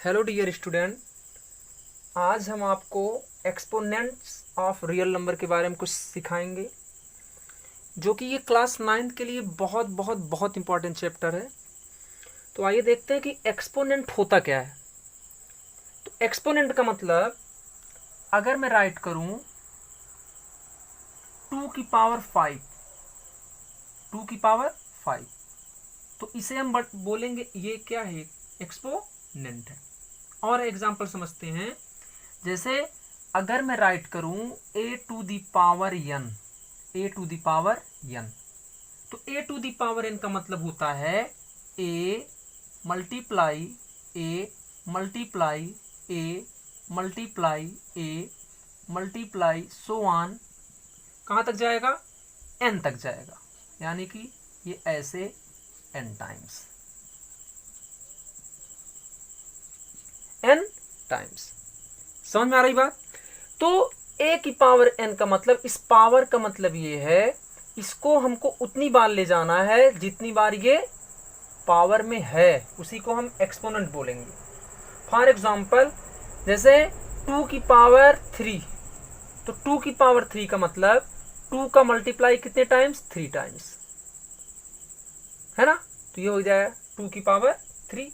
Hello dear student, आज हम आपको एक्सपोनेंट्स ऑफ रियल नंबर के बारे में कुछ सिखाएंगे, जो कि ये क्लास 9th के लिए बहुत बहुत बहुत इंपॉर्टेंट चैप्टर है। तो आइए देखते हैं कि एक्सपोनेंट होता क्या है। तो एक्सपोनेंट का मतलब, अगर मैं राइट करूं 2 की पावर 5, 2 की पावर 5, तो इसे हम बोलेंगे ये क्या है, एक्सपोनेंट है। और एग्जाम्पल समझते हैं, जैसे अगर मैं राइट करूं a to the power n, a to the power n, तो a to the power n का मतलब होता है a multiply a multiply a multiply a multiply so on, कहाँ तक जाएगा, n तक जाएगा। यानी कि ये ऐसे n टाइम्स। समझ में आ रही बात? तो a की पावर n का मतलब, इस पावर का मतलब ये है, इसको हमको उतनी बार ले जाना है जितनी बार ये पावर में है, उसी को हम एक्सपोनेंट बोलेंगे। फॉर एग्जाम्पल, जैसे 2 की पावर 3, तो 2 की पावर 3 का मतलब 2 का मल्टीप्लाई कितने टाइम्स, 3 टाइम्स, है ना। तो ये हो जाएगा 2 की पावर 3।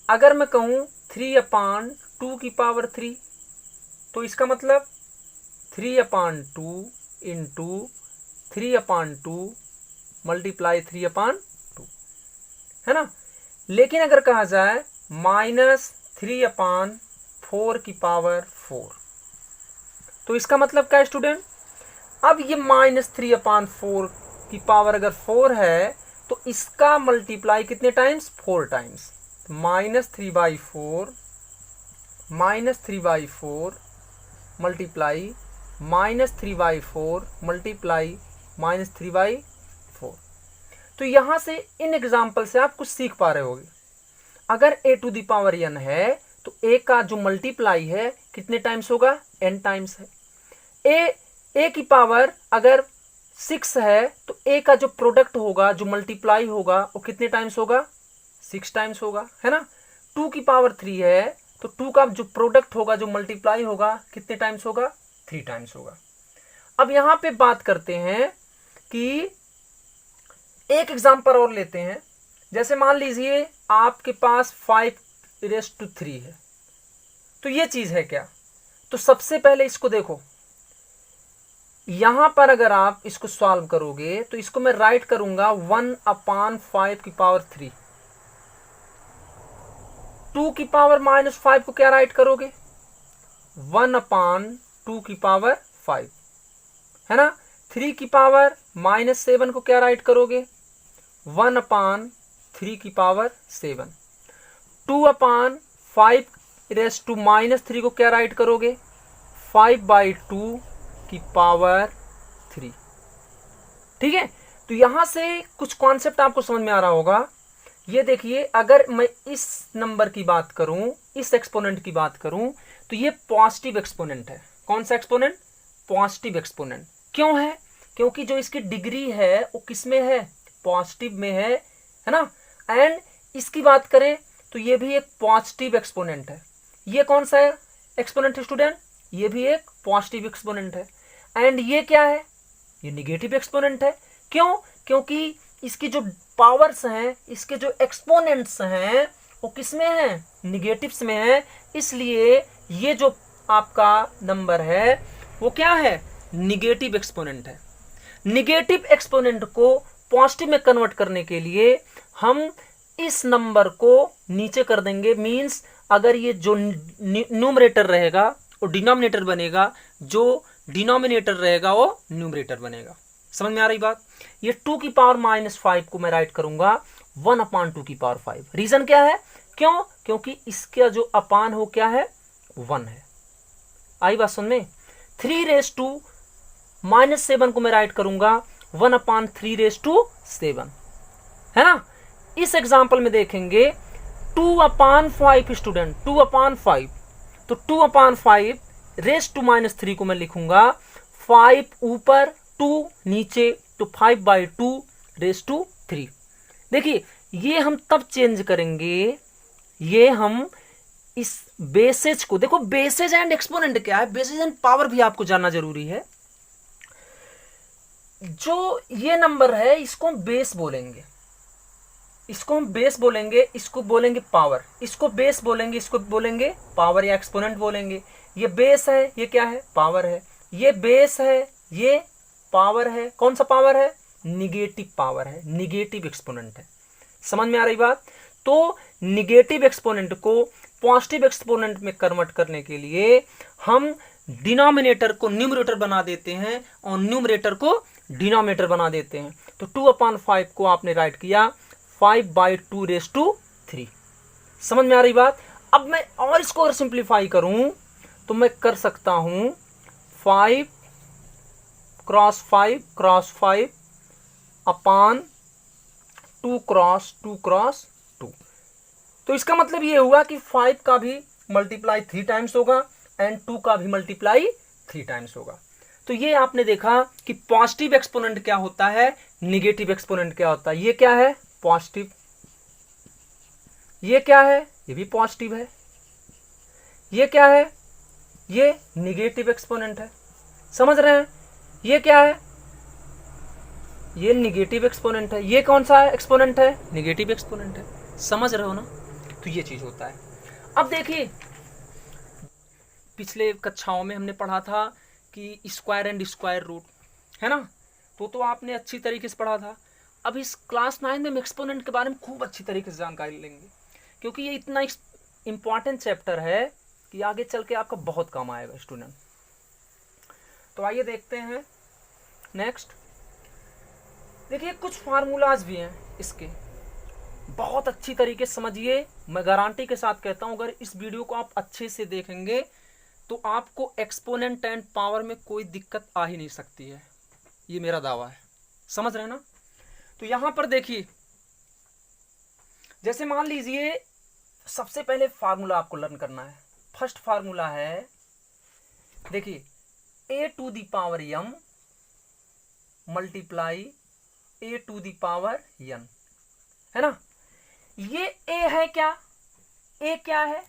अगर मैं कहूं 3/2 की पावर 3, तो इसका मतलब 3/2 इंटू 3/2 मल्टीप्लाई 3/2, है ना। लेकिन अगर कहा जाए -3/4 की पावर 4, तो इसका मतलब क्या है स्टूडेंट, अब ये -3/4 की पावर अगर 4 है, तो इसका मल्टीप्लाई कितने टाइम्स, 4 टाइम्स। -3/4 multiply -3/4 multiply -3/4। तो यहां से इन एग्जाम्पल से आप कुछ सीख पा रहे होगे। अगर a to the power n है, तो a का जो मल्टीप्लाई है कितने टाइम्स होगा, n टाइम्स है। a की पावर अगर 6 है, तो a का जो प्रोडक्ट होगा, जो मल्टीप्लाई होगा, वो कितने टाइम्स होगा, 6 टाइम्स होगा, है ना। 2 की पावर 3 है, तो 2 का जो प्रोडक्ट होगा, जो मल्टीप्लाई होगा, कितने टाइम्स होगा, 3 टाइम्स होगा। अब यहां पे बात करते हैं कि एक एग्जांपल और लेते हैं। जैसे मान लीजिए आपके पास 5⁻³ है, तो ये चीज है क्या। तो सबसे पहले इसको देखो, यहां पर अगर आप इसको सॉल्व करोगे, तो इसको मैं राइट करूंगा 1/5 की पावर 3। 2 की पावर -5 को क्या राइट करोगे, 1/2 की पावर 5, है ना। 3 की पावर -7 को क्या राइट करोगे, 1/3 की पावर 7। 2/5⁻³ को क्या राइट करोगे, 5/2 की पावर 3। ठीक है। तो यहां से कुछ कॉन्सेप्ट आपको समझ में आ रहा होगा। ये देखिए, अगर मैं इस नंबर की बात करूं, इस एक्सपोनेंट की बात करूं, तो ये पॉजिटिव एक्सपोनेंट है। कौन सा एक्सपोनेंट, पॉजिटिव एक्सपोनेंट। क्यों है, क्योंकि जो इसकी डिग्री है वो किस में है, पॉजिटिव में है ना। एंड इसकी बात करें तो ये भी एक पॉजिटिव एक्सपोनेंट है। ये कौन सा एक्सपोनेंट है स्टूडेंट, ये भी एक पॉजिटिव एक्सपोनेंट है। एंड ये क्या है, ये निगेटिव एक्सपोनेंट है। क्यों, क्योंकि इसकी जो पावर्स हैं, इसके जो एक्सपोनेंट्स हैं, वो किस में है, निगेटिव्स में है। इसलिए ये जो आपका नंबर है वो क्या है, निगेटिव एक्सपोनेंट है। निगेटिव एक्सपोनेंट को पॉजिटिव में कन्वर्ट करने के लिए हम इस नंबर को नीचे कर देंगे। मींस अगर ये जो न्यूमरेटर रहेगा वो डिनोमिनेटर बनेगा, जो डिनोमिनेटर रहेगा वो न्यूमरेटर बनेगा। समझ में आ रही बात। ये 2 की पावर -5 को मैं राइट करूंगा 1/2 की पावर 5। रीजन क्या है, क्यों, क्योंकि इसका जो अपान हो क्या है, 1 है। आई बात समझ में। 3⁻⁻7 को मैं राइट करूंगा 1/3⁻7, है ना। इस एग्जाम्पल में देखेंगे 2/5 स्टूडेंट, 2/5, तो 2/5⁻³ को मैं लिखूंगा 5 ऊपर 2 नीचे, तो 5/2⁻3। देखिए, ये हम तब चेंज करेंगे, ये हम इस बेसेज को देखो, बेसेज एंड एक्सपोनेंट क्या है, बेसेज एंड पावर भी आपको जानना जरूरी है। जो ये नंबर है इसको हम बेस बोलेंगे, इसको हम बेस बोलेंगे, इसको बोलेंगे पावर, इसको बेस बोलेंगे, इसको बोलेंगे पावर या एक्सपोनेंट बोलेंगे। ये बेस है, ये क्या है, पावर है, ये बेस है, ये पावर है। कौन सा पावर है, निगेटिव पावर है, निगेटिव एक्सपोनेंट है। समझ में आ रही बात। तो निगेटिव एक्सपोनेंट को पॉजिटिव एक्सपोनेंट में कन्वर्ट करने के लिए हम डिनोमिनेटर को न्यूमरेटर बना देते हैं और न्यूमरेटर को डिनोमिनेटर बना देते हैं। तो 2/5 को आपने राइट किया 5/2⁻3। समझ में आ रही बात। अब मैं और इसको अगर सिंप्लीफाई करूं तो मैं कर सकता हूं 5 क्रॉस 5 क्रॉस 5 अपान 2 क्रॉस 2 क्रॉस 2। तो इसका मतलब ये हुआ कि 5 का भी मल्टीप्लाई 3 टाइम्स होगा एंड 2 का भी मल्टीप्लाई 3 टाइम्स होगा। तो ये आपने देखा कि पॉजिटिव एक्सपोनेंट क्या होता है, निगेटिव एक्सपोनेंट क्या होता है। ये क्या है, पॉजिटिव, ये क्या है, ये भी पॉजिटिव है, ये क्या है, ये निगेटिव एक्सपोनेंट है। समझ रहे हैं, ये क्या है, ये निगेटिव एक्सपोनेंट है, ये कौन सा एक्सपोनेंट है, निगेटिव एक्सपोनेंट है। समझ रहे हो ना। तो ये चीज होता है। अब देखिए पिछले कक्षाओं में हमने पढ़ा था कि स्क्वायर एंड स्क्वायर रूट, है ना, तो आपने अच्छी तरीके से पढ़ा था। अब इस क्लास 9 में हम एक्सपोनेंट के बारे में खूब अच्छी तरीके से जानकारी लेंगे, क्योंकि ये इतना इंपॉर्टेंट चैप्टर है कि आगे चल के आपका बहुत काम आएगा स्टूडेंट। तो आइए देखते हैं नेक्स्ट। देखिए कुछ फार्मूलाज भी हैं इसके, बहुत अच्छी तरीके से समझिए। मैं गारंटी के साथ कहता हूं अगर इस वीडियो को आप अच्छे से देखेंगे तो आपको एक्सपोनेंट एंड पावर में कोई दिक्कत आ ही नहीं सकती है, ये मेरा दावा है। समझ रहे हैं ना। तो यहां पर देखिए, जैसे मान लीजिए सबसे पहले फार्मूला आपको लर्न करना है। फर्स्ट फार्मूला है, देखिए a⁴m मल्टीप्लाई a⁴n, है ना। ये a है क्या, a क्या है,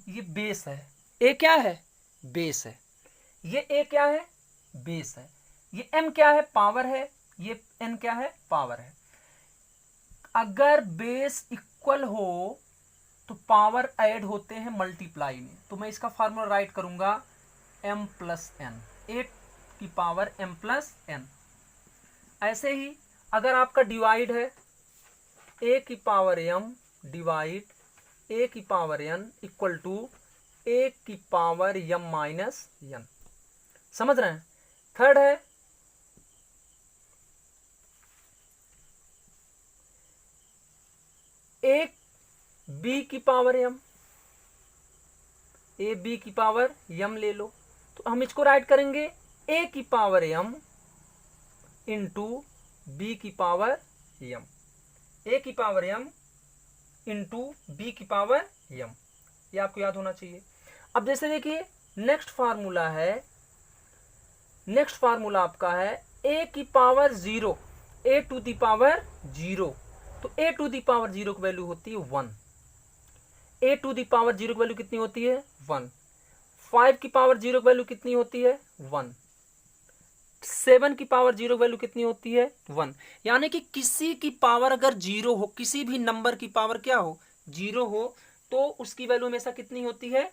ये बेस है, a क्या है, बेस है। ये a क्या है, बेस है। ये m क्या है, पावर है। ये n क्या है, पावर है। अगर बेस इक्वल हो तो पावर ऐड होते हैं मल्टीप्लाई में। तो मैं इसका फार्मूला राइट करूंगा m + n, 8 की पावर m + n। ऐसे ही अगर आपका डिवाइड है a की पावर m डिवाइड a की power n equal to a की पावर m - n। समझ रहे हैं। थर्ड है a b की पावर m, a b की पावर m ले लो। तो हम इसको राइट करेंगे a की पावर m इंटू b की पावर m, a की पावर m इंटू b की पावर m। ये आपको याद होना चाहिए। अब जैसे देखिए नेक्स्ट फार्मूला है, नेक्स्ट फार्मूला आपका है a की पावर 0, a⁴0। तो a⁴0 की वैल्यू होती है 1। a⁴0 की वैल्यू कितनी होती है, 1। 5 की पावर 0 की वैल्यू कितनी होती है, 1। 7 की पावर 0 की वैल्यू कितनी होती है, 1। यानी कि किसी की पावर अगर 0 हो, किसी भी नंबर की पावर क्या हो, 0 हो, तो उसकी वैल्यू हमेशा कितनी होती है,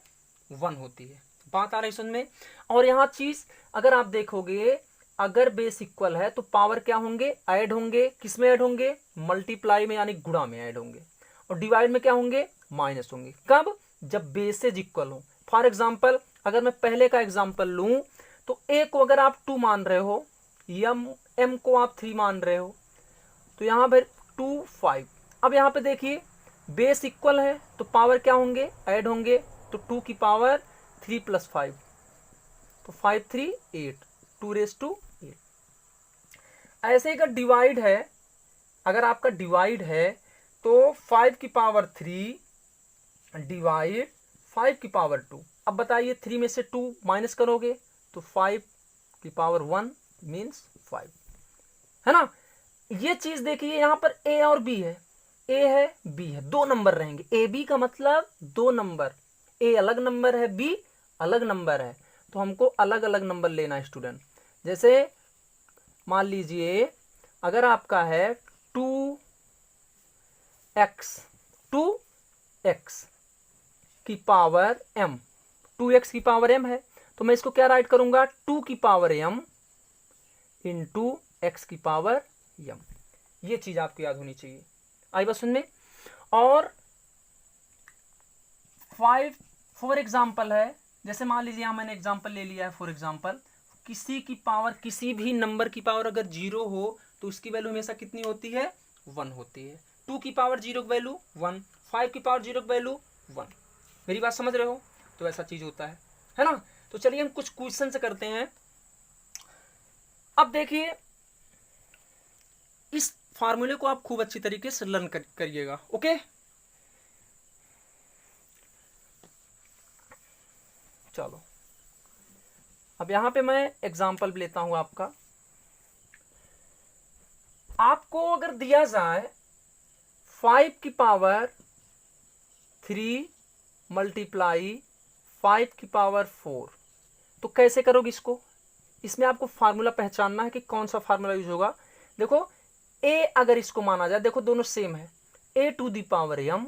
1 होती है। बात आ रही समझ में। और यहाँ चीज अगर आप देखोगे, अगर बेस इक्वल है तो पावर क्या होंगे, ऐड होंगे। किस में ऐड होंगे, मल्टीप्लाई में यानी गुणा में ऐड होंगे। और डिवाइड में क्या होंगे, माइनस होंगे। कब, जब बेसेज इक्वल हो। फॉर एग्जाम्पल अगर मैं पहले का एग्जाम्पल लूं तो a को अगर आप 2 मान रहे हो, m को आप 3 मान रहे हो, तो यहाँ पर 2 5। अब यहाँ पे देखिए बेस इक्वल है तो पावर क्या होंगे, ऐड होंगे। तो 2 की पावर 3 + 5, तो 5 3 8, 2⁸8। ऐसे ही अगर डिवाइड है, अगर आपका डिवाइड है तो 5 की पावर 3 डिवाइड 5 की पावर 2। अब बताइए 3 में से 2 माइनस करोगे तो 5 की पावर 1 मीन्स 5, है ना। ये चीज देखिए यहाँ पर a और b है, a है b है, 2 नंबर रहेंगे। a b का मतलब 2 नंबर, ए अलग नंबर है, बी अलग नंबर है, तो हमको अलग अलग नंबर लेना है स्टूडेंट। जैसे मान लीजिए अगर आपका है 2x की पावर m, 2x की पावर m है, तो मैं इसको क्या राइट करूंगा, 2 की पावर m इंटू x की पावर m। ये चीज आपको याद होनी चाहिए। आई बात सुनने। और 5 फॉर एग्जाम्पल है, जैसे मान लीजिए यहां मैंने एग्जाम्पल ले लिया है, फॉर एग्जाम्पल किसी की पावर, किसी भी नंबर की पावर अगर 0 हो तो उसकी वैल्यू हमेशा कितनी होती है, 1 होती है। 2 की पावर 0 की वैल्यू 1, 5 की पावर 0 की वैल्यू 1। मेरी बात समझ रहे हो? तो ऐसा चीज होता है ना। तो चलिए हम कुछ क्वेश्चन से करते हैं। अब देखिए इस फार्मूले को आप खूब अच्छी तरीके से लर्न करिएगा। ओके, चलो अब यहां पे मैं एग्जांपल लेता हूं आपका। आपको अगर दिया जाए 5 की पावर 3 मल्टीप्लाई 5 की पावर 4, तो कैसे करोगे इसको? इसमें आपको फार्मूला पहचानना है कि कौन सा फार्मूला यूज होगा। देखो a अगर इसको माना जाए, देखो दोनों सेम है, a to the power m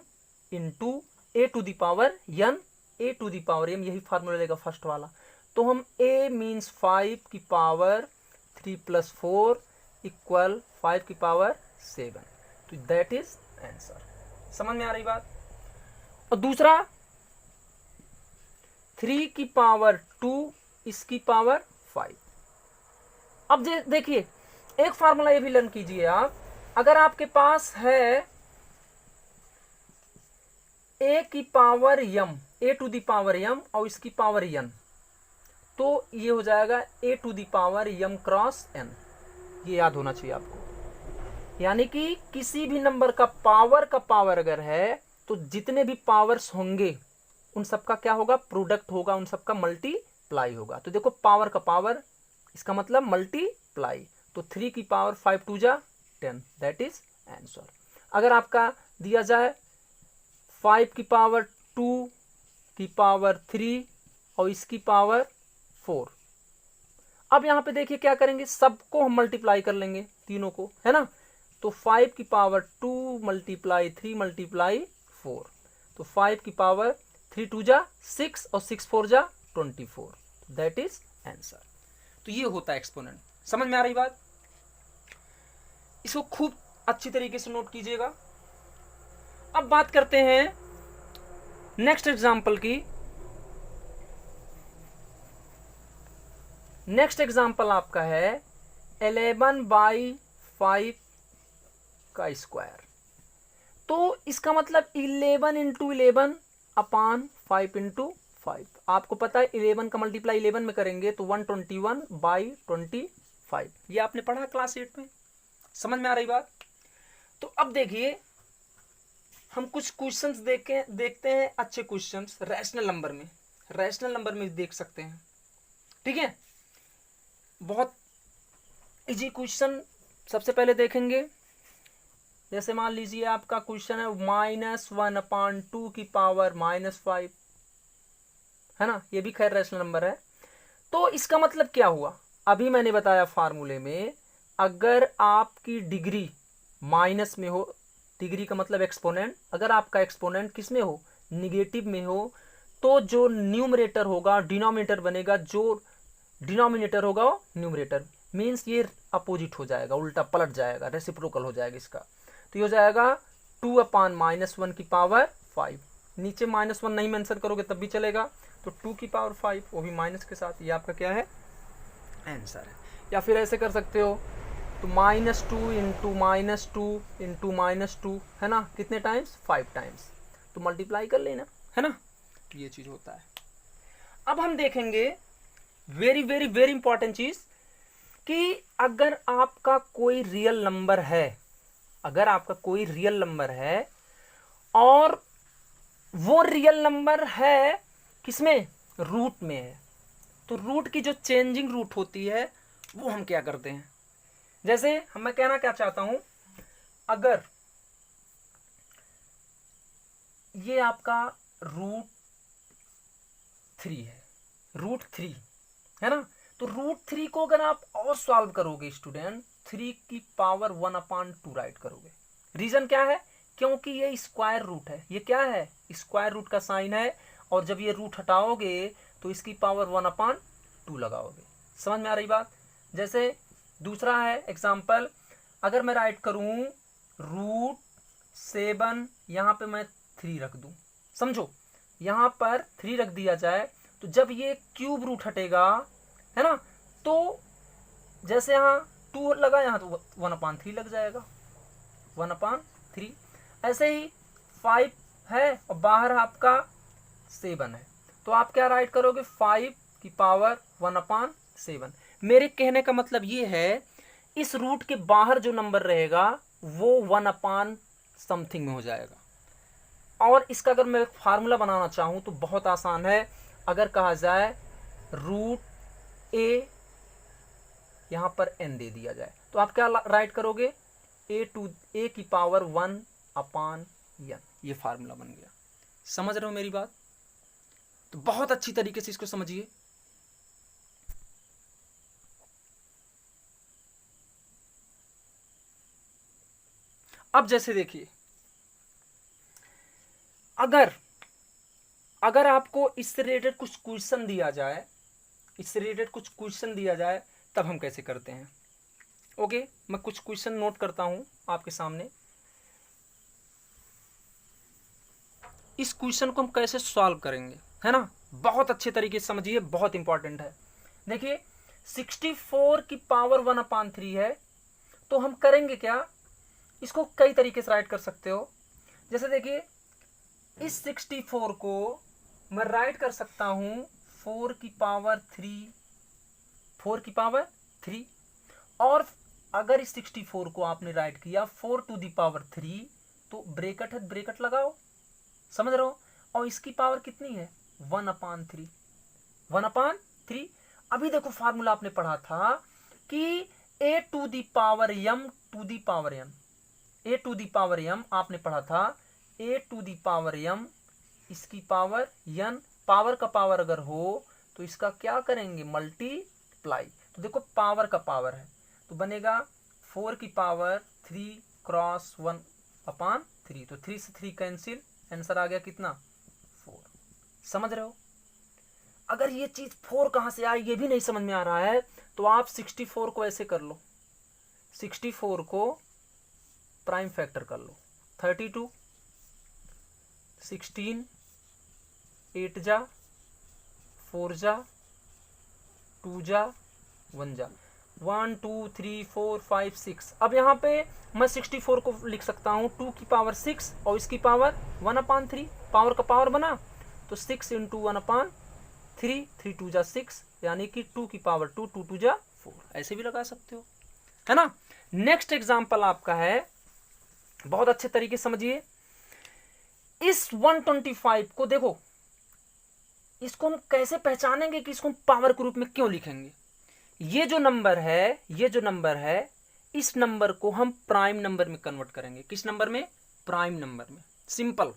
into a to the power n, a to the power m, यही फार्मूला लेगा फर्स्ट वाला। तो हम a मीन्स 5 की पावर 3 प्लस 4 इक्वल 5 की पावर 7, तो दैट इज आंसर। समझ में आ रही बात? और दूसरा 3 की पावर 2 इसकी पावर 5। अब देखिए एक फार्मूला ये भी लर्न कीजिए आप। अगर आपके पास है a की power m, a to the power m और इसकी पावर n, तो ये हो जाएगा a to the power m cross n। ये याद होना चाहिए आपको। यानी कि किसी भी नंबर का पावर अगर है तो जितने भी पावर्स होंगे उन सबका क्या होगा, प्रोडक्ट होगा, उन सबका मल्टीप्लाई होगा। तो देखो पावर का पावर, इसका मतलब मल्टीप्लाई, तो 3 की पावर 5 टू जा 10, दैट इज आंसर। अगर आपका दिया जाए 5 की पावर 2 की पावर 3 और इसकी पावर 4, अब यहां पे देखिए क्या करेंगे, सबको हम मल्टीप्लाई कर लेंगे तीनों को, है ना। तो 5 की पावर 2 मल्टीप्लाई 3 मल्टीप्लाई 4, तो 5 की पावर 3 टू जा 6 और 6 4 जा 24, दैट इज आंसर। तो ये होता है एक्सपोनेंट। समझ में आ रही बात? इसको खूब अच्छी तरीके से नोट कीजिएगा। अब बात करते हैं नेक्स्ट एग्जांपल की। नेक्स्ट एग्जांपल आपका है 11/5 का स्क्वायर। तो इसका मतलब 11 इंटू 11 अपान 5 इंटू 5। आपको पता है 11 का मल्टीप्लाई 11 में करेंगे तो 121/25। ये आपने पढ़ा क्लास 8 में। समझ में आ रही बात? तो अब देखिए हम कुछ क्वेश्चंस देखते हैं, अच्छे क्वेश्चंस रैशनल नंबर में देख सकते हैं। ठीक है, बहुत इजी क्वेश्चन सबसे पहले देखेंगे। जैसे मान लीजिए आपका क्वेश्चन है -1/2 की पावर -5, है ना। ये भी खैर रैशनल नंबर है। तो इसका मतलब क्या हुआ, अभी मैंने बताया फार्मूले में, अगर आपकी डिग्री माइनस में हो, डिग्री का मतलब एक्सपोनेंट, अगर आपका एक्सपोनेंट किस में हो, निगेटिव में हो, तो जो न्यूमरेटर होगा डिनोमिनेटर बनेगा, जो डिनोमिनेटर होगा वो न्यूमरेटर, मीन्स ये अपोजिट हो जाएगा, उल्टा पलट जाएगा, रेसिप्रोकल हो जाएगा इसका। तो ये हो जाएगा 2/-1 की पावर 5। नीचे -1 नहीं मेंशन करोगे तब भी चलेगा, तो 2 की पावर 5 वो भी माइनस के साथ। ये आपका क्या है, आंसर है। या फिर ऐसे कर सकते हो, तो -2 इंटू -2 है ना, कितने टाइम्स, 5 टाइम्स, तो मल्टीप्लाई कर लेना, है ना। ये चीज होता है। अब हम देखेंगे वेरी वेरी वेरी इंपॉर्टेंट चीज, कि अगर आपका कोई रियल नंबर है, और वो रियल नंबर है किसमें, रूट में है, तो रूट की जो चेंजिंग रूट होती है वो हम क्या करते हैं। जैसे मैं कहना क्या चाहता हूं, अगर ये आपका रूट 3 है, √3 है ना। तो √3 को अगर आप और सॉल्व करोगे स्टूडेंट, 3 की पावर 1/2 राइट करोगे। रीजन क्या है, क्योंकि ये स्क्वायर रूट है, ये क्या है, स्क्वायर रूट का साइन है, और जब ये रूट हटाओगे तो इसकी पावर 1/2 लगाओगे। समझ में आ रही बात। जैसे दूसरा है एग्जाम्पल, अगर मैं राइट करूं √7, यहां पे मैं 3 रख दूं, समझो यहां पर 3 रख दिया जाए, तो जब ये क्यूब रूट हटेगा है ना, तो जैसे यहाँ 2 लगा, यहाँ तो 1/3 लग जाएगा, 1/3। ऐसे ही 5 है और बाहर आपका 7 है, तो आप क्या राइट करोगे, 5 की पावर 1/7। मेरे कहने का मतलब ये है, इस रूट के बाहर जो नंबर रहेगा वो 1/समथिंग में हो जाएगा। और इसका अगर मैं फार्मूला बनाना चाहूँ तो बहुत आसान है। अगर कहा जाए √a, यहाँ पर n दे दिया जाए, तो आप क्या राइट करोगे, a की पावर 1/n। ये फार्मूला बन गया। समझ रहे हो मेरी बात। तो बहुत अच्छी तरीके से इसको समझिए। अब जैसे देखिए, अगर आपको इससे रिलेटेड कुछ क्वेश्चन दिया जाए, तब हम कैसे करते हैं। ओके, मैं कुछ क्वेश्चन नोट करता हूं आपके सामने। इस क्वेश्चन को हम कैसे सॉल्व करेंगे, है ना, बहुत अच्छे तरीके से समझिए, बहुत इंपॉर्टेंट है। देखिए 64 की पावर 1/3 है, तो हम करेंगे क्या, इसको कई तरीके से राइट कर सकते हो। जैसे देखिए, इस 64 को मैं राइट कर सकता हूं 4 की पावर 3, और अगर इस 64 को आपने राइट किया 4 टू दी पावर 3, तो ब्रैकेट है, ब्रैकेट लगाओ, समझ रहे हो। और इसकी पावर कितनी है, 1/3। अभी देखो फार्मूला आपने पढ़ा था कि a to the power m आपने पढ़ा था, a to the power m, इसकी पावर n, पावर का पावर अगर हो तो इसका क्या करेंगे, मल्टीप्लाई। तो देखो पावर का पावर है, तो बनेगा 4 की पावर 3 क्रॉस 1/3, तो 3 से 3 कैंसिल, आंसर आ गया कितना, 4। समझ रहे हो। अगर ये चीज 4 कहां से आई ये भी नहीं समझ में आ रहा है, तो आप 64 को ऐसे कर लो, 64 को प्राइम फैक्टर कर लो, 32, 16, 8 जा, 4 जा, 2 जा, 1 जा, 1 2 3 4 5 6। अब यहाँ पे मैं 64 को लिख सकता हूँ 2 की पावर 6 और इसकी पावर 1/3, पावर का पावर बना, तो 6 इंटू 1/3, 3 2 जा 6, यानी कि 2 की पावर 2, 2 2 जा 4, ऐसे भी लगा सकते हो, है ना। नेक्स्ट एग्जाम्पल आपका है, बहुत अच्छे तरीके से समझिए। इस 125 को देखो, इसको हम कैसे पहचानेंगे कि इसको हम पावर के रूप में क्यों लिखेंगे। ये जो नंबर है, इस नंबर को हम प्राइम नंबर में कन्वर्ट करेंगे। किस नंबर में, प्राइम नंबर में, सिंपल।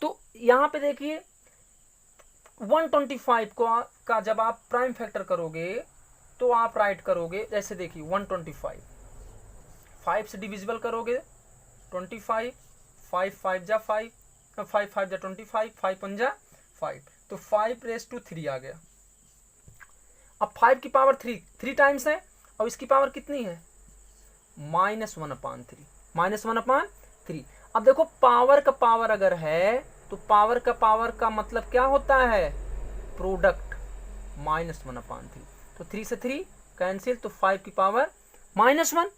तो यहां पे देखिए 125 का जब आप प्राइम फैक्टर करोगे तो आप राइट करोगे, जैसे देखिए 125 5 से डिविजिबल करोगे 25, 5 5 जा 5, 5 5 जा 25, 5 1 जा 5, तो 5⁻³ आ गया। अब 5 की पावर 3 टाइम्स है, और इसकी पावर कितनी है, -1/3। अब देखो पावर का पावर अगर है तो पावर का पावर का मतलब क्या होता है, प्रोडक्ट, -1/3, तो 3 से 3 कैंसिल, तो 5 की पावर -1।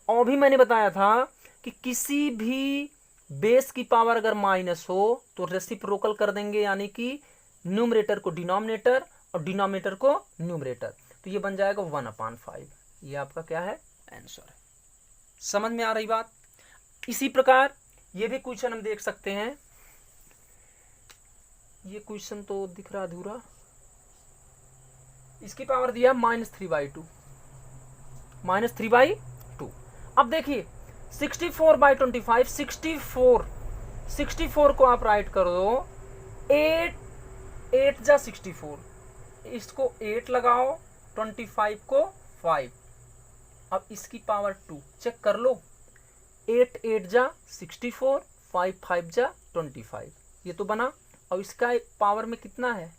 और भी मैंने बताया था कि किसी भी बेस की पावर अगर माइनस हो तो रेसिप्रोकल कर देंगे, यानी कि न्यूमरेटर को डिनोमिनेटर और डिनोमिनेटर को न्यूमरेटर, तो ये बन जाएगा 1/5। ये आपका क्या है, आंसर है। समझ में आ रही बात। इसी प्रकार ये भी क्वेश्चन हम देख सकते हैं। ये क्वेश्चन तो दिख रहा अधूरा, इसकी पावर दिया -3/2, -3/2। अब देखिए 64/25, 64 को आप राइट कर दो 8 8 जा 64, इसको 8 लगाओ, 25 को 5, अब इसकी पावर 2 चेक कर लो। 8 8 जा 64, 5 5 जा 25, ये तो बना। और इसका पावर में कितना है,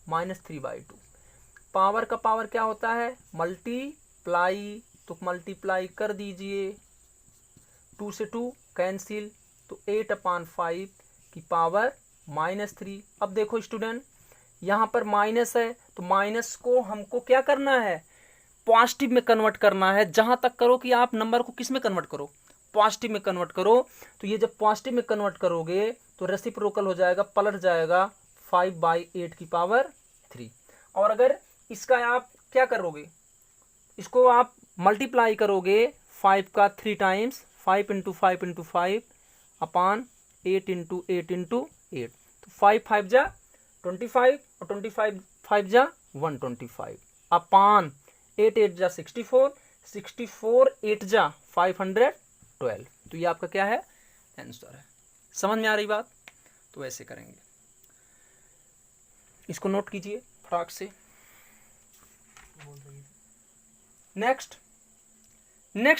-3/2। पावर का पावर क्या होता है, मल्टीप्लाई, तो मल्टीप्लाई कर दीजिए, 2 से 2 कैंसिल, तो 8/5 की पावर -3। अब देखो स्टूडेंट, यहाँ पर माइनस है, तो माइनस को हमको क्या करना है, पॉजिटिव में कन्वर्ट करना है। जहां तक करो कि आप नंबर को किस में कन्वर्ट करो, पॉजिटिव में कन्वर्ट करो। तो ये जब पॉजिटिव में कन्वर्ट करोगे तो रेसिप्रोकल हो जाएगा, पलट जाएगा 5/8 की पावर 3। और अगर इसका आप क्या करोगे, इसको आप मल्टीप्लाई करोगे 5 का 3 टाइम्स, 5 × 5 × 5 अपान 8 × 8 × 8, तो 5 5 जा 25 और 25 5 जा 125 अपान 8 8 जा 64, 64 8 जा 512। तो ये आपका क्या है, आंसर है। समझ में आ रही बात, तो ऐसे करेंगे, इसको नोट कीजिए फटाक से। नेक्स्ट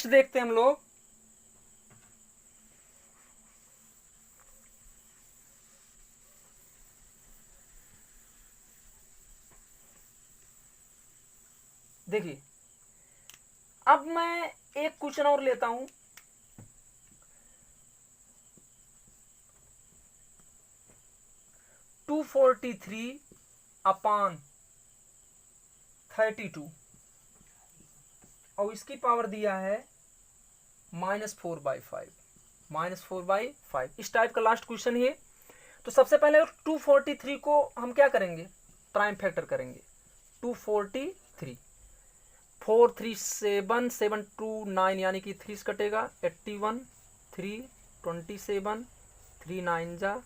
देखते हैं हम लोग, देखिए अब मैं एक क्वेश्चन और लेता हूं। टू 43/32 और इसकी पावर दिया है -4/5, -4/5। इस टाइप का लास्ट क्वेश्चन है। तो सबसे पहले 243 को हम क्या करेंगे, प्राइम फैक्टर करेंगे। 243, 4 3 7 7 2 9 यानी कि 3 कटेगा, 81 3 27 3 9 जा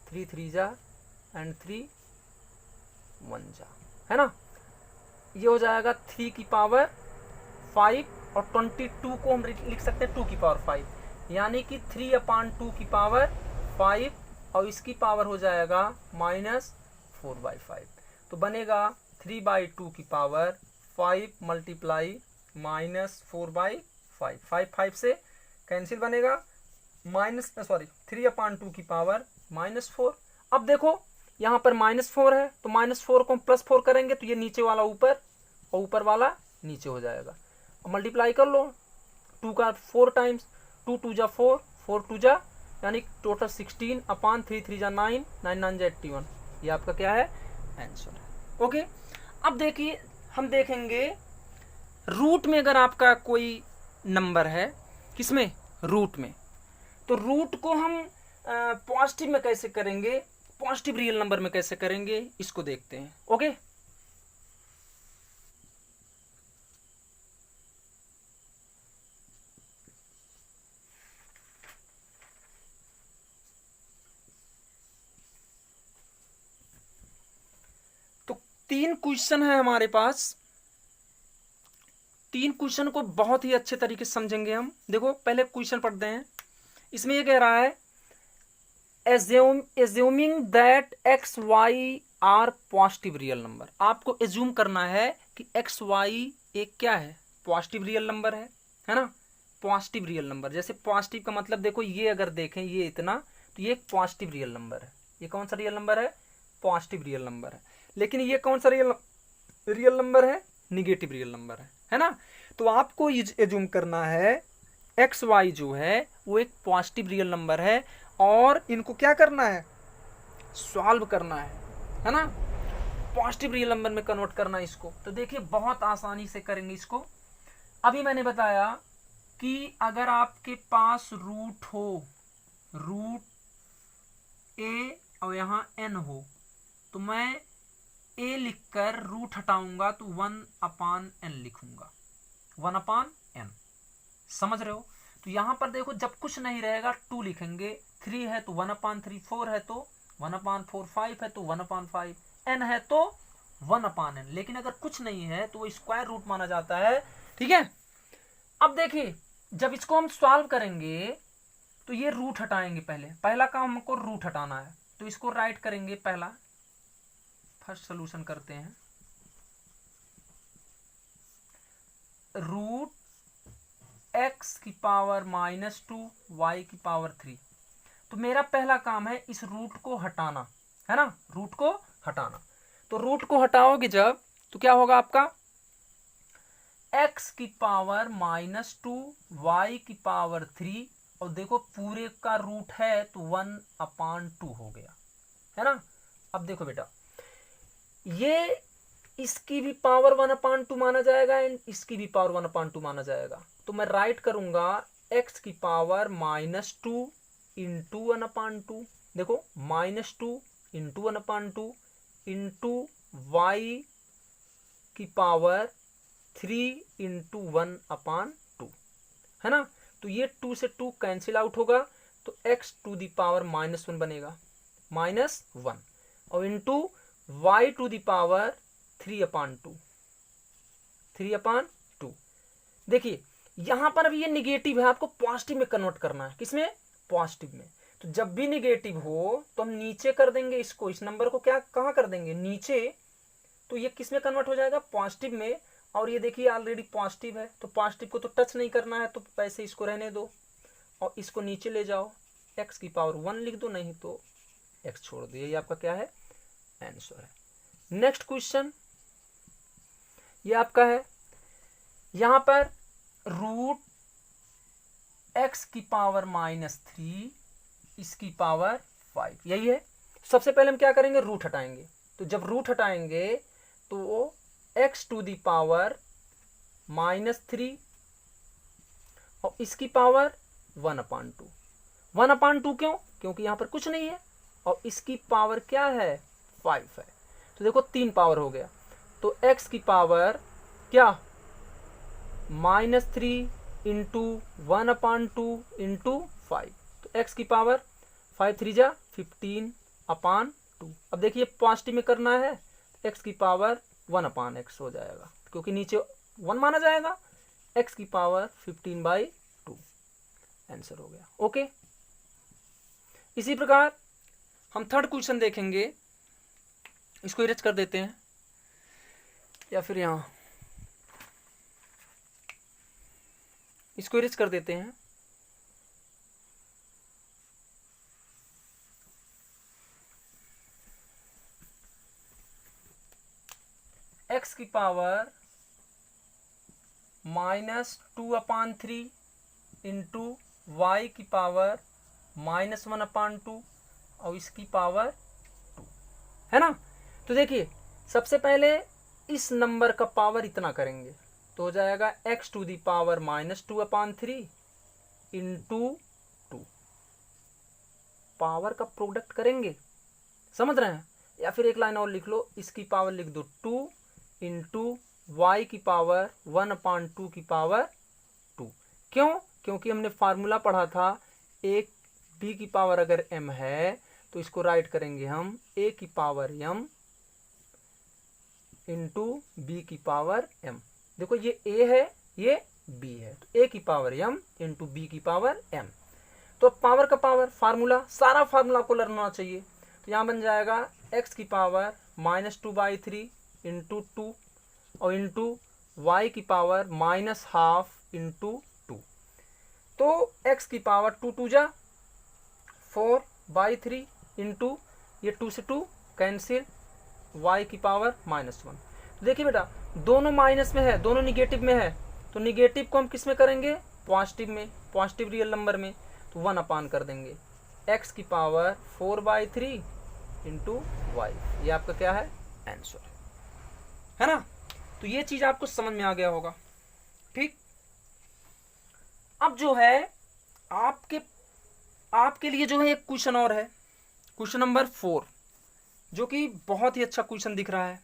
3 3 जा एंड 3 1 जा, है ना। ये हो जाएगा 3 की पावर 5 और 22 को हम लिख सकते हैं 2 की पावर 5, यानी कि 3/2 की पावर 5 और इसकी पावर हो जाएगा -4/5। तो बनेगा 3/2 की पावर 5 मल्टीप्लाई -4/5, 5 5 से कैंसिल बनेगा, 3/2 की पावर -4। अब देखो यहाँ पर -4 है, तो -4 को हम +4 करेंगे तो ये नीचे वाला ऊपर और ऊपर वाला नीचे हो जाएगा। मल्टीप्लाई कर लो 2 का 4 टाइम्स, 2 2 जा 4, 4 2 जा यानी टोटल 16/3 3 जा 9, 9 9 जा 81। ये आपका क्या है, आंसर है। ओके, अब देखिए हम देखेंगे रूट में, अगर आपका कोई नंबर है, किसमें, रूट में, तो रूट को हम पॉजिटिव में कैसे करेंगे, पॉजिटिव रियल नंबर में कैसे करेंगे, इसको देखते हैं। ओके, तो 3 क्वेश्चन है हमारे पास। 3 क्वेश्चन को बहुत ही अच्छे तरीके से समझेंगे हम। देखो पहले क्वेश्चन पढ़ते हैं। इसमें ये कह रहा है assuming that x y are positive real number. आपको एज्यूम करना है कि एक्स वाई एक क्या है, पॉजिटिव रियल नंबर है ना। पॉजिटिव रियल नंबर, जैसे पॉजिटिव का मतलब देखो, ये अगर देखें ये इतना, तो ये एक पॉजिटिव रियल नंबर है। ये कौन सा रियल नंबर है, पॉजिटिव रियल नंबर है। लेकिन ये कौन सा रियल नंबर है, निगेटिव रियल नंबर है ना। तो आपको एज्यूम करना है एक्स वाई जो है वो एक पॉजिटिव रियल नंबर है और इनको क्या करना है, सॉल्व करना है ना, पॉजिटिव रियल नंबर में कन्वर्ट करना है इसको। तो देखिए बहुत आसानी से करेंगे इसको। अभी मैंने बताया कि अगर आपके पास रूट हो, रूट ए और यहाँ एन हो, तो मैं ए लिखकर रूट हटाऊंगा तो 1/n लिखूंगा, 1/n। समझ रहे हो। तो यहां पर देखो जब कुछ नहीं रहेगा 2 लिखेंगे, 3 है तो 1/3, 4 है तो 1/4, 5 है तो 1/5, n है तो 1/n। लेकिन अगर कुछ नहीं है तो वो स्क्वायर रूट माना जाता है, ठीक है। अब देखिए जब इसको हम सॉल्व करेंगे तो ये रूट हटाएंगे, पहला काम हमको रूट हटाना है। तो इसको राइट करेंगे, पहला फर्स्ट सोल्यूशन करते हैं। रूट एक्स की पावर -2 वाई की पावर 3। तो मेरा पहला काम है इस रूट को हटाना, है ना, रूट को हटाना। तो रूट को हटाओगे जब तो क्या होगा आपका, x की पावर -2 y की पावर 3, और देखो पूरे का रूट है तो 1/2 हो गया, है ना। अब देखो बेटा, ये इसकी भी पावर 1/2 माना जाएगा एंड इसकी भी पावर 1/2 माना जाएगा। तो मैं राइट करूंगा x की पावर -2 इंटू 1/2, देखो -2 इंटू 1/2 इंटू y की पावर 3 इंटू 1/2, है ना। तो ये 2 से 2 कैंसिल आउट होगा, तो x टू दी पावर -1 बनेगा, -1, और into y to the power 3/2, 3/2। देखिए यहां पर अभी ये निगेटिव है, आपको पॉजिटिव में कन्वर्ट करना है, किसमें, पॉजिटिव में। तो जब भी निगेटिव हो तो हम नीचे कर देंगे इसको, इस नंबर को क्या कहाँ कर देंगे, नीचे। तो ये किस में कन्वर्ट हो जाएगा, पॉजिटिव में। और ये देखिए ऑलरेडी पॉजिटिव है, तो पॉजिटिव को तो टच नहीं करना है, तो वैसे इसको रहने दो और इसको नीचे ले जाओ, x की पावर 1 लिख दो, नहीं तो x छोड़ दो। यही आपका क्या है, आंसर है। नेक्स्ट क्वेश्चन ये आपका है, यहां पर रूट x की पावर -3 इसकी पावर 5, यही है। सबसे पहले हम क्या करेंगे, रूट हटाएंगे। तो जब रूट हटाएंगे तो वो x टू दी पावर -3 और इसकी पावर 1/2, 1/2 क्यों, क्योंकि यहां पर कुछ नहीं है, और इसकी पावर क्या है, 5 है। तो देखो 3 पावर हो गया, तो x की पावर क्या, -3 इंटू 1/2 इंटू 5, तो x की पावर 5 3 जा 15/2। अब देखिए पॉजिटिव में करना है, x की पावर 1/x हो जाएगा, क्योंकि नीचे 1 माना जाएगा, x की पावर 15/2, आंसर हो गया। ओके, इसी प्रकार हम थर्ड क्वेश्चन देखेंगे, इसको इरेज कर देते हैं, या फिर यहां इसको इरेज कर देते हैं। x की पावर -2/3 इंटू वाई की पावर -1/2 और इसकी पावर 2, है ना। तो देखिए सबसे पहले इस नंबर का पावर इतना करेंगे, तो हो जाएगा x to the power -2/3 into 2, power का प्रोडक्ट करेंगे, समझ रहे हैं। या फिर एक लाइन और लिख लो, इसकी पावर लिख दो 2 इंटू वाई की पावर 1/2 की पावर 2। क्यों, क्योंकि हमने फार्मूला पढ़ा था, एक b की पावर अगर m है तो इसको राइट करेंगे हम a की पावर m इंटू बी की पावर m। देखो ये a है, ये b है, तो a की पावर m इंटू बी की पावर m। तो पावर का पावर फार्मूला, सारा फार्मूला आपको लर्न होना चाहिए। तो यहाँ बन जाएगा x की पावर -2/3 इंटू 2 और इंटू वाई की पावर -12 इंटू 2। तो x की पावर 2 2 जा 4/3 इंटू ये 2 से 2 कैंसिल, y की पावर -1। तो देखिए बेटा दोनों माइनस में है, दोनों निगेटिव में है, तो निगेटिव को हम किस में करेंगे, पॉजिटिव में, पॉजिटिव रियल नंबर में। तो 1/, कर देंगे x की पावर 4/3 इंटू वाई, ये आपका क्या है, आंसर है ना। तो ये चीज आपको समझ में आ गया होगा, ठीक। अब जो है आपके लिए जो है एक क्वेश्चन और है, क्वेश्चन नंबर 4, जो कि बहुत ही अच्छा क्वेश्चन दिख रहा है।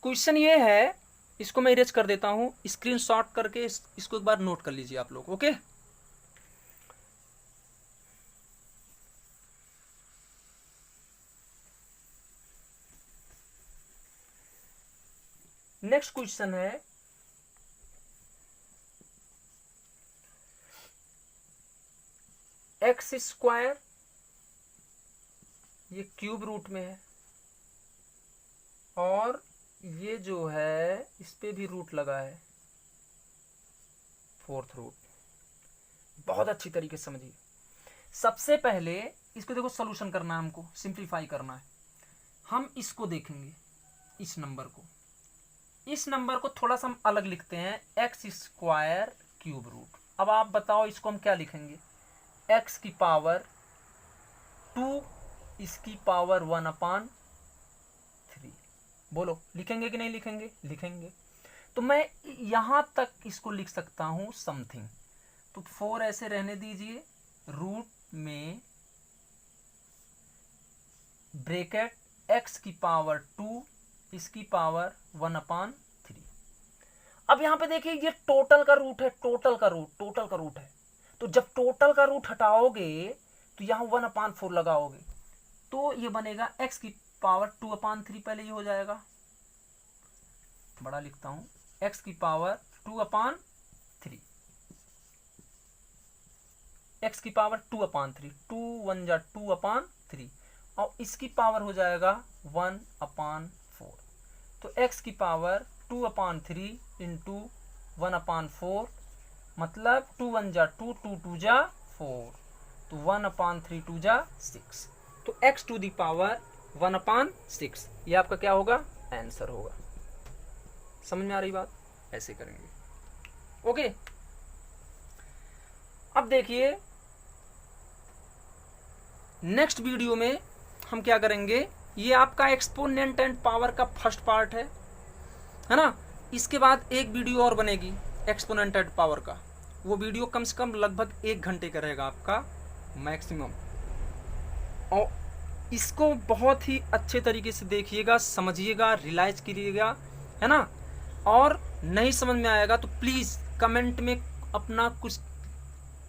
क्वेश्चन ये है, इसको मैं इरेज कर देता हूं, स्क्रीनशॉट करके इसको एक बार नोट कर लीजिए आप लोग, ओके। नेक्स्ट क्वेश्चन है, x स्क्वायर, ये क्यूब रूट में है, और ये जो है इस पे भी रूट लगा है, फोर्थ रूट। बहुत अच्छी तरीके से समझिए। सबसे पहले इसको देखो, सोल्यूशन करना है हमको, सिंप्लीफाई करना है। हम इसको देखेंगे, इस नंबर को थोड़ा सा हम अलग लिखते हैं, एक्स स्क्वायर क्यूब रूट। अब आप बताओ इसको हम क्या लिखेंगे, एक्स की पावर 2 इसकी पावर 1/3। बोलो लिखेंगे कि नहीं लिखेंगे? लिखेंगे। तो मैं यहां तक इसको लिख सकता हूं समथिंग, तो 4 ऐसे रहने दीजिए, रूट में ब्रैकेट एक्स की पावर 2 इसकी पावर 1/3। अब यहां पे देखिए ये टोटल का रूट है, टोटल का रूट है। तो जब टोटल का रूट हटाओगे तो यहां 1/4 लगाओगे, तो ये बनेगा एक्स की पावर 2/3। पहले ये हो जाएगा, बड़ा लिखता हूं, एक्स की पावर 2/3, एक्स की पावर 2/3, 2 1 जा 2/3, और इसकी पावर हो जाएगा 1/4। तो x की पावर 2/3 इंटू 1/4, मतलब 2 1 जा 2, 2 2 जा 4, तो 1/3 2 जा 6। तो x टू दी पावर 1/6 ये आपका क्या होगा? आंसर होगा। समझ में आ रही बात? ऐसे करेंगे। ओके, अब देखिए नेक्स्ट वीडियो में हम क्या करेंगे, ये आपका एक्सपोनेंट एंड पावर का फर्स्ट पार्ट है ना। इसके बाद एक वीडियो और बनेगी एक्सपोनेंट एंड पावर का, वो वीडियो कम से कम लगभग 1 घंटे का रहेगा आपका मैक्सिमम, और इसको बहुत ही अच्छे तरीके से देखिएगा, समझिएगा, रियलाइज कीजिएगा, है ना। और नहीं समझ में आएगा तो प्लीज़ कमेंट में अपना कुछ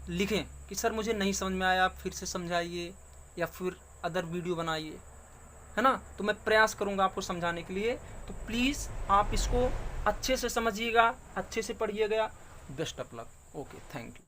लिखें कि सर मुझे नहीं समझ में आया, फिर से समझाइए या फिर अदर वीडियो बनाइए, है ना। तो मैं प्रयास करूंगा आपको समझाने के लिए। तो प्लीज़ आप इसको अच्छे से समझिएगा, अच्छे से पढ़िएगा। Best of luck. Okay, thank you.